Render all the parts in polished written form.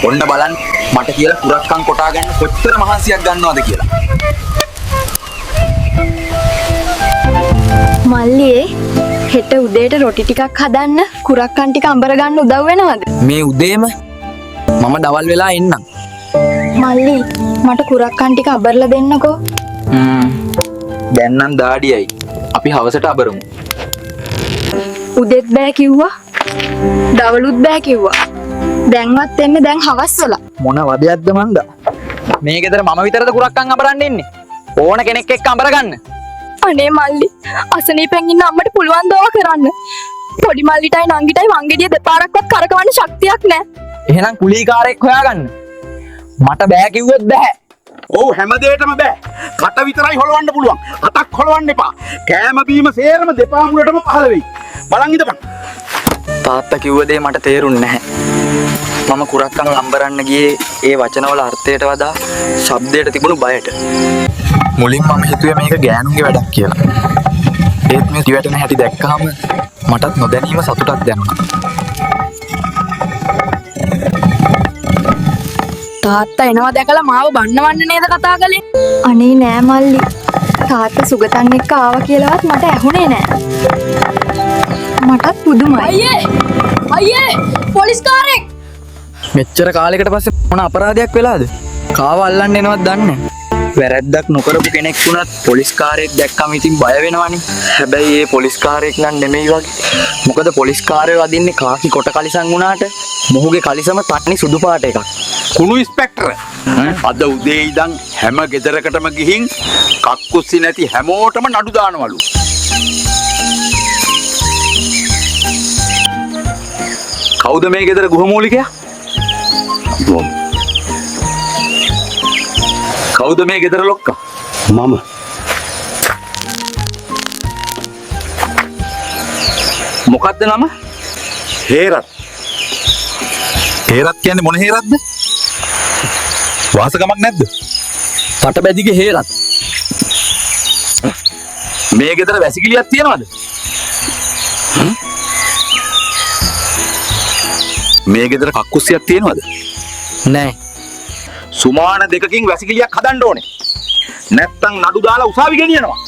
ඔන්න බලන්න මට කියලා කුරක්කන් කොටා ගන්න කොච්චර මහන්සියක් ගන්නවද කියලා. මල්ලියේ හෙට උදේට රොටි ටිකක් හදන්න කුරක්කන් ටික අඹර ගන්න උදව් වෙනවද? මේ උදේම මම දවල් වෙලා එන්නම්. මල්ලි මට කුරක්කන් ටික අඹරලා දෙන්නකෝ. දැන් නම් දාඩියයි. අපි හවසට අබරමු. උදෙත් බෑ කිව්වා. දවලුත් බෑ කිව්වා. දැන්වත් එන්නේ දැන් හවස් වෙලා. මොන වදයක්ද මන්ද? මේ ගෙදර මම විතරද කුරක්කන් අඹරන්න ඉන්නේ. ඕන කෙනෙක් එක්ක අඹර ගන්න. අනේ මල්ලි අසනීපෙන් ඉන්න අම්මට පුළුවන් දෝව කරන්න. පොඩි මල්ලිටයි නංගිටයි වංගෙඩිය දෙපාරක්වත් කරකවන්න ශක්තියක් නැහැ. එහෙනම් කුලීකාරයෙක් හොයාගන්න. මට බෑ කිව්වොත් බෑ. ඔව් හැම දෙයකම බෑ. කට විතරයි හොලවන්න පුළුවන්. අතක් හොලවන්න එපා. කෑම බීම සේරම දෙපා මුලටම පහළ වෙයි. බලන් ඉඳපන්. තාත්තා කිව්ව දේ මට තේරුන්නේ නැහැ. මම කුරක්කන් අඹරන්න ගියේ ඒ වචනවල අර්ථයට වඩා ශබ්දයට තිබුණු බයට. මුලින් මම හිතුවේ මේක ගෑනුන්ගේ වැඩක් කියලා. ඒත් මේ දිවැටෙන හැටි දැක්කහම මටත් නොදැනීම සතුටක් දැනුණා. තාත්තා එනවා දැකලා මාව බන්නවන්න නේද කතා කළේ? අනේ නෑ මල්ලි. තාත්තා සුගතන් එක්ක ආවා කියලාවත් මට ඇහුනේ නෑ. මටත් පුදුමයි. අයියේ පොලිස්කාරයෙක්. මෙච්චර කාලයකට පස්සේ මොන අපරාධයක් වෙලාද? කාව අල්ලන්න එනවද දන්නේ නැහැ. වැරද්දක් නොකරපු කෙනෙක් වුණත් පොලිස්කාරයෙක් දැක්කම ඉතින් බය වෙනවනේ. හැබැයි ඒ පොලිස්කාරයෙක් නම් නෙමෙයි වගේ. මොකද පොලිස්කාරයෝ අදින්නේ කාකි කොට කලිසම් වුණාට මොහුගේ කලිසම තනි සුදු පාට එකක්. කුණු ඉස්පෙක්ටර්. අද උදේ ඉඳන් හැම ගෙදරකටම ගිහින් කක්කුස්සි නැති හැමෝටම නඩු දානවලු. කවුද මේ ගෙදර ගෘහමූලිකයා? කවුද මේ ගෙදර ලොක්කා? මම. මොකද්ද නම? හේරත්. හේරත් කියන්නේ මොන හේරත්ද? වාසගමක් නැද්ද? පටබැදිගේ හේරත්. මේ ගෙදර වැසිකිළියක් තියනවද? මේ ගෙදර කක්කුස්සියක් තියෙනවද? නෑ. සුමාන දෙකකින් වැසිකිළියක් හදන්න ඕනේ. නැත්තම් නඩු දාලා උසාවි ගෙනියනවා.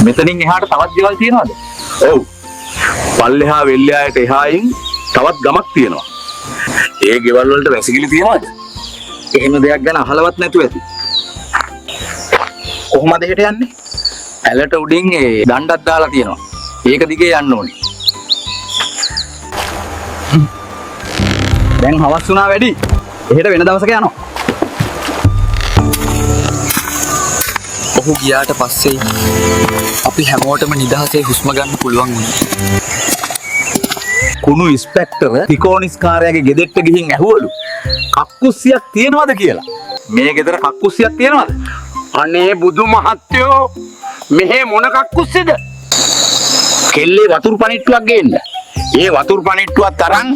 මෙතනින් එහාට තවත් දේවල් තියනවද? ඔව්. පල්ලෙහා වෙල්ලයායට එහායින් තවත් ගමක් තියෙනවා. ඒ ගෙවල් වලට වැසිකිලි තියනවද? එහෙම දෙයක් ගැන අහලවත් නැතුව ඇති. කොහොමද හෙට යන්නේ? ඇලට උඩින් ඒ දණ්ඩක් දාලා තියෙනවා. ඒක දිගේ යන්න ඕනේ. දැන් හවස් වුණා වැඩි. එහෙට වෙන දවසක යනවා. ඔහු ගියාට පස්සේ අපි හැමෝටම නිදහසේ හුස්ම ගන්න පුළුවන් වුණා. කුණු ඉස්පෙක්ටර් තිකෝනිස්කාරයාගේ ගෙදෙට්ට ගිහින් ඇහුවලු කක්කුස්සියක් තියනවද කියලා. මේ ගෙදර කක්කුස්සියක් තියනවද? අනේ බුදු මහත්තයෝ මෙහෙ මොන කක්කුස්සිද? කෙල්ලේ වතුරු පනිට්ටුවක් ගේන්න. ඒ වතුරු පනිට්ටුවත් අරන්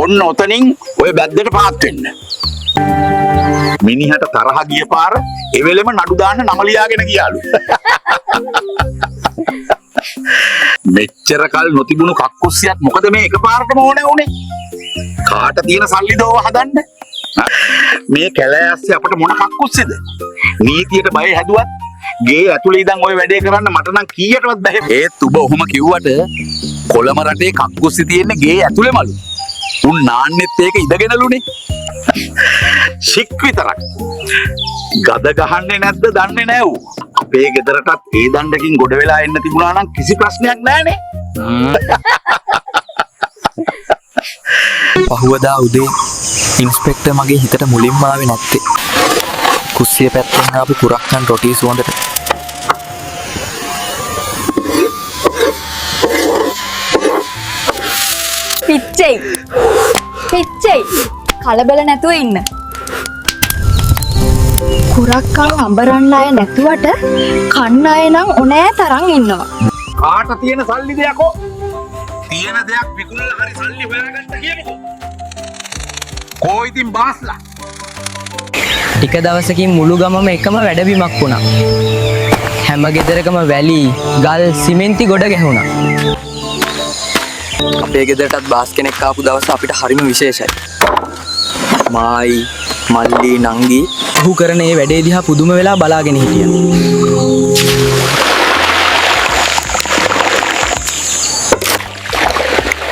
ඔන්න ඔතනින් ඔය බැද්දට පාත් වෙන්න. මිනිහට තරහ ගිය පාර එවෙලෙම නඩු දාන්න නම ලියාගෙන ගියාලු. මෙච්චර කල් නොතිබුණු කක්කුස්සියක් මොකද මේ එකපාරටම ඕනේ උනේ? කාට තියෙන සල්ලි දෝව හදන්න? මේ කැලෑස්සේ අපිට මොන කක්කුස්සිද? නීතියට බය හැදුවත් ගේ ඇතුලේ ඉඳන් ওই වැඩේ කරන්න මට නම් කීයටවත් බැහැ. ඒත් ඔබ ඔහොම කිව්වට කොළම රටේ කක්කුස්සි තියෙන්නේ ගේ ඇතුලේමලු. උන් නාන්නෙත් ඒක ඉඳගෙනලුනේ. ශික් විතරක්. ගද ගහන්නේ නැද්ද දන්නේ නැහැ ඌ. අපේ ගෙදරටත් ඒ දණ්ඩකින් ගොඩ වෙලා එන්න තිබුණා නම් කිසි ප්‍රශ්නයක් නැහනේ. පහුවදා උදේ ඉන්ස්පෙක්ටර් මගේ හිතට මුලින්ම ආවේ නැත්තේ. කුස්සිය පැත්තෙන් ආපු කුරක්කන් රොටි සුවඳට. පිච්චෙයි කලබල නැතුව ඉන්න. කුරක්කන් අඹරන්න අය නැතුවට කන්න අය නම් ඕනෑ තරම් ඉන්නවා. කාට තියෙන සල්ලි දෙයක්ෝ? තියෙන දෙයක් විකුණලා හරි සල්ලි හොයාගන්න කියමුකෝ. කෝ ඉතින් බාස්ලා. ටික දවසකින් මුළු ගමම එකම වැඩබිමක් වුණා. හැම ගෙදරකම වැලි, ගල්, සිමෙන්ති ගොඩ ගැහුණා. අපේ ගෙදරටත් බාස් කෙනෙක් ආපු දවස අපිට හරිම විශේෂයි. මායි මල්ලි නංගි ඔහු කරන ඒ වැඩේ දිහා පුදුම වෙලා බලාගෙන හිටියා.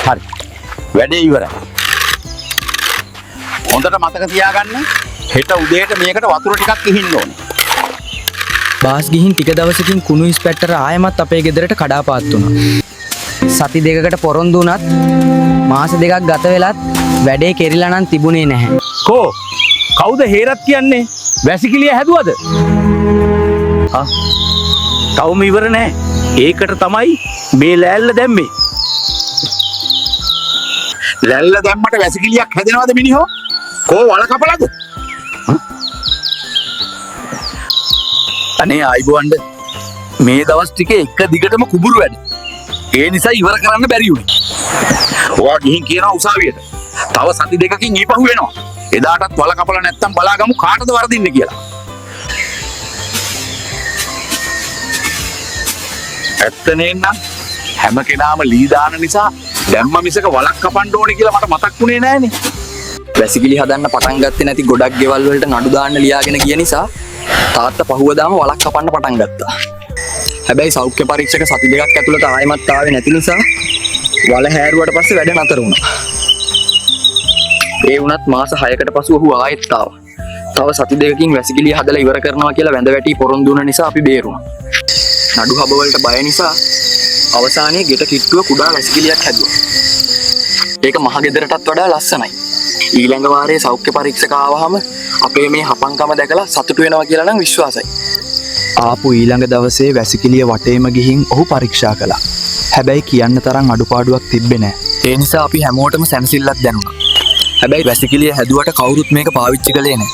හරි. වැඩේ ඉවරයි. හොඳට මතක තියාගන්න. හෙට උදේට මේකට වතුර ටිකක් කිහින්න ඕනේ. බාස් ගිහින් ටික දවසකින් කුණු ඉස්පැට්ටර ආයෙමත් අපේ ගෙදරට කඩාපාත් වුණා. සති දෙකකට පොරොන්දු වුණත් මාස දෙකක් ගත වෙලත් වැඩේ කෙරිලා නම් තිබුණේ නැහැ. කෝ කවුද හේරත් කියන්නේ? වැසිකිළිය හැදුවද? තවම ඉවර නෑ. ඒකට තමයි මේ ලෑල්ල දැම්මේ. ලෑල්ල දැම්මට වැසිකිළියක් හැදෙනවද මිනිහෝ? කෝ වල කපලද? අනේ ආයිබෝන්ඩ මේ දවස් ටිකේ එක දිගටම කුඹුරු වැඩ. ඒ නිසා ඉවර කරන්න බැරි වුණේ. ඔයා ගිහින් කියනවා උසාවියට. තව සති දෙකකින් ඊපහු වෙනවා. එදාටත් වල කපලා නැත්තම් බලාගමු කාටද වරදින්නේ කියලා. ඇත්ත නේන්න හැම කෙනාම ලී දාන නිසා දැම්ම මිසක වලක් කපන්න ඕනේ කියලා මට මතක් වුණේ නෑනේ. වැසිකිලි හදන්න පටන් ගත්තේ නැති ගොඩක් ගෙවල් වලට නඩු දාන්න ලියාගෙන ගිය නිසා තාත්තා පහුවදාම වලක් කපන්න පටන් ගත්තා. හැබැයි සෞඛ්‍ය පරීක්ෂක සති දෙකක් ඇතුළත ආයෙමත් ආවේ නැති නිසා වල හැරුවට පස්සේ වැඩ නතර වුණා. ඒ වුණත් මාස 6කට පසු ඔහු ආයෙත් ආවා. තව සති දෙකකින් වැසිකිලි හදලා ඉවර කරනවා කියලා වැඳ වැටි පොරොන්දු වුණ නිසා අපි බේරුණා. නඩු හබ වලට බය නිසා අවසානයේ ගෙට කිට්ටුව කුඩා වැසිකිලියක් හැදුවා. ඒක මහ ගෙදරටත් වඩා ලස්සනයි. ඊළඟ වාරයේ සෞඛ්‍ය පරීක්ෂක ආවහම අපේ මේ හපංකම දැකලා සතුටු වෙනවා කියලා නම් විශ්වාසයි. ආපු ඊළඟ දවසේ වැසිකිළිය වටේම ගිහින් ඔහු පරීක්ෂා කළා. හැබැයි කියන්න තරම් අඩුපාඩුවක් තිබ්බේ නැහැ. ඒ නිසා අපි හැමෝටම සැනසෙල්ලක් දැනුණා. හැබැයි වැසිකිළිය හැදුවට කවුරුත් මේක පාවිච්චි කළේ නැහැ.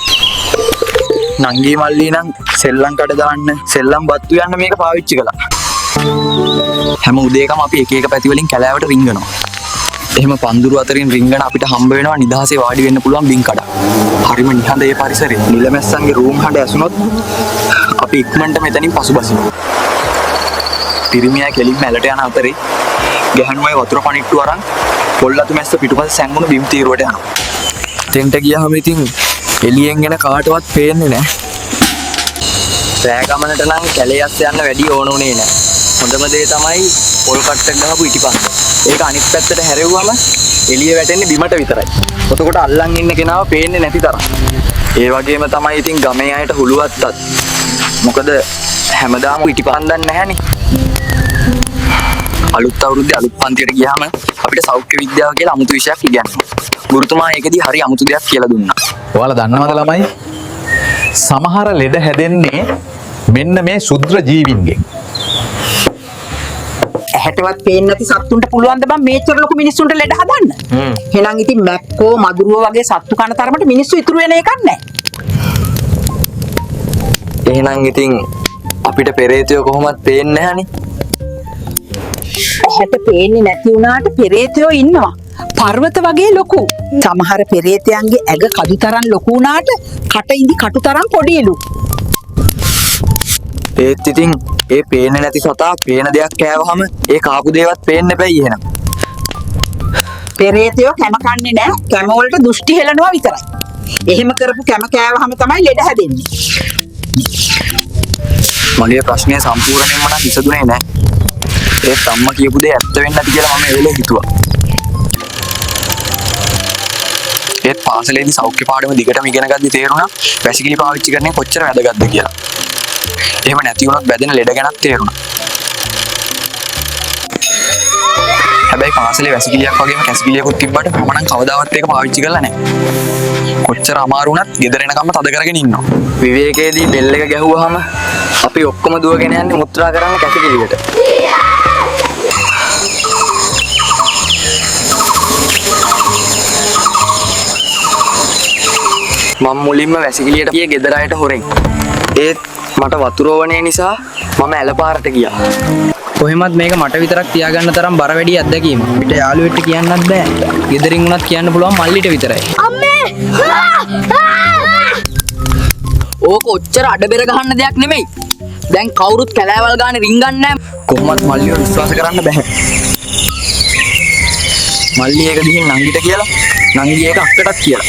නංගී මල්ලී නම් සෙල්ලම් කඩ දාන්න, සෙල්ලම් බත්තු යන්න මේක පාවිච්චි කළා. හැම උදේකම අපි එක එක පැති වලින් කැලෑවට රිංගනවා. එහෙම පඳුරු අතරින් රිංගන අපිට හම්බ වෙනවා නිදහසේ වාඩි වෙන්න පුළුවන් බිම් කඩ. හරිම නිහඬ ඒ පරිසරය. නිලමැස්සන්ගේ රූම් හඬ ඇසුනොත් අපි ඉක්මනට මෙතනින් පසුබසිනවා. පිරිමියා කෙලින්ම ඇලට යන අතරේ ගැහණු අය වතුර පණිට්ටු අරන් පොල්ලතු මැස්ස පිටුපස්ස සැඟුණු බිම් තීරුවට යනවා. තෙන්ට ගියාම ඉතින් එළියෙන් එන කාටවත් පේන්නේ නැහැ. රෑ ගමනට නම් කැලේස් යන්න වැඩි ඕන උනේ නැහැ. හොඳම දේ තමයි පොල් කට්ටක් ගහපු ඉටිපන්ද. ඒක අනිත් පැත්තට හැරෙව්වම එළිය වැටෙන්නේ බිමට විතරයි. එතකොට අල්ලන් ඉන්න කෙනාව පේන්නේ නැති තරම්. ඒ වගේම තමයි ඉතින් ගමේ අයට හුලුවත්තත්. මොකද හැමදාම ඉටිපන්දක් නැහැනේ. අලුත් අවුරුද්දේ අලුත් පන්තියට ගියාම අපිට සෞඛ්‍ය විද්‍යාව කියලා අමුතු විෂයක් ඉගෙනනවා. ගුරුතුමා ඒකෙදී හරි අමුතු දෙයක් කියලා දුන්නා. ඔයාලා දන්නවද ළමයි? සමහර ලෙඩ හැදෙන්නේ මෙන්න මේ ශුද්‍ර ජීවින්ගෙන්. ඇහැටවත් පේන්නේ නැති සත්තුන්ට පුළුවන් ද බං මේච්චර ලොකු මිනිස්සුන්ට ලෙඩ හදන්න? එහෙනම් ඉතින් මැක්කෝ මදුරුව වගේ සත්තු කන තරමට මිනිස්සු ඉතුරු වෙන එකක් නැහැ. එහෙනම් ඉතින් අපිට පෙරේතයෝ කොහොමත් පේන්නේ නැහනේ. ඇහැට පේන්නේ නැති වුණාට පෙරේතයෝ ඉන්නවා. පර්වත වගේ ලොකු. සමහර පෙරේතයන්ගේ ඇඟ කඩු තරම් ලොකු වුණාට කට ඉඳි කටු තරම් පොඩිලු. ඒත් ඉතින් ඒ පේන්නේ නැති සතා පේන දෙයක් කෑවහම ඒ කාපු දේවත් පේන්න බෑ එහෙනම්. පෙරේතයෝ කැම කන්නේ නැහැ. කැම වලට දෘෂ්ටි හෙලනවා විතරයි. එහෙම කරපු කැම කෑවහම තමයි ලෙඩ හැදෙන්නේ. මගේ ප්‍රශ්නය සම්පූර්ණයෙන්ම නම් විසඳුනේ නැහැ. ඒත් අම්මා කියපු දේ ඇත්ත වෙන්නේ නැති කියලා මම ඒ වෙලේ හිතුවා. ඒත් පාසලේදී සෞඛ්‍ය පාඩම දිගටම ඉගෙන ගද්දි තේරුණා වැසිකිලි පාවිච්චි කරන්නේ කොච්චර වැදගත්ද කියලා. එහෙම නැති වුණොත් බැදෙන ලෙඩ ගැනත් තේරුණා. හැබැයි පාසලේ වැසිකිලියක් වගේම කැසිකිලියකුත් තිබ්බට මම නම් කවදාවත් ඒක පාවිච්චි කරලා නැහැ. කොච්චර අමාරු වුණත් ගෙදර එනකම්ම තද කරගෙන ඉන්නවා. විවේකයේදී බෙල් එක ගැහුවාම අපි ඔක්කොම දුවගෙන යන්නේ මුත්‍රා කරන්න කැසිකිලියට. මම මුලින්ම වැසිකිළියට ගියේ ගෙදර අයට හොරෙන්. ඒත් මට වතුර ඕනේ නිසා මම ඇලපාරට ගියා. කොහෙමත් මේක මට විතරක් තියාගන්න තරම් බර වැඩි අත්දැකීම. පිට යාළුවෙක්ට කියන්නත් බෑ. ගෙදරින් උනත් කියන්න පුළුවන් මල්ලිට විතරයි. අම්මේ! ඕක ඔච්චර අඩබෙර ගහන්න දෙයක් නෙමෙයි. දැන් කවුරුත් කැලෑවල් ගානේ රින්ගන්නේ නැහැ. කොහොමත් මල්ලිව විශ්වාස කරන්න බෑ. මල්ලි ඒක ගිහින් නංගිට කියලා නංගි ඒක අක්කටත් කියලා.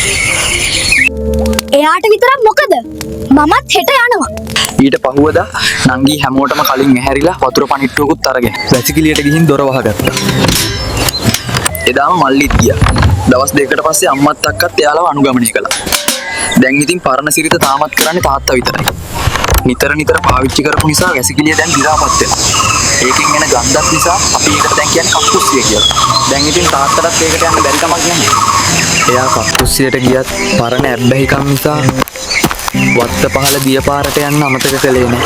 එයාට විතරක් මොකද? මමත් හෙට යනවා. ඊට පහුවදා නංගි හැමෝටම කලින් ඇහැරිලා වතුර පනිට්ටුවකුත් අරගෙන වැසිකිළියට ගිහින් දොර වහගත්තා. එදාම මල්ලිත් ගියා. දවස් දෙකකට පස්සේ අම්මත් අක්කත් එයාලව අනුගමනය කළා. දැන් ඉතින් පරණ සිරිත තාමත් කරන්නේ තාත්තා විතරයි. නිතර පාවිච්චි කරපු නිසා වැසිකිළිය දැන් දිරාපත් වෙනවා. ඒකෙන් එන ගන්ධත් නිසා අපි ඒකට දැන් කියන්නේ කක්කුස්සිය කියලා. දැන් ඉතින් තාත්තටත් ඒකට යන්න බැරි කමක් නැහැ. එයා කක්කුස්සියට ගියත් පරණ ඇබ්බැහිකම් නිසා වත්ත පහල දිය පාරට යන්න අමතක කළේ නෑ.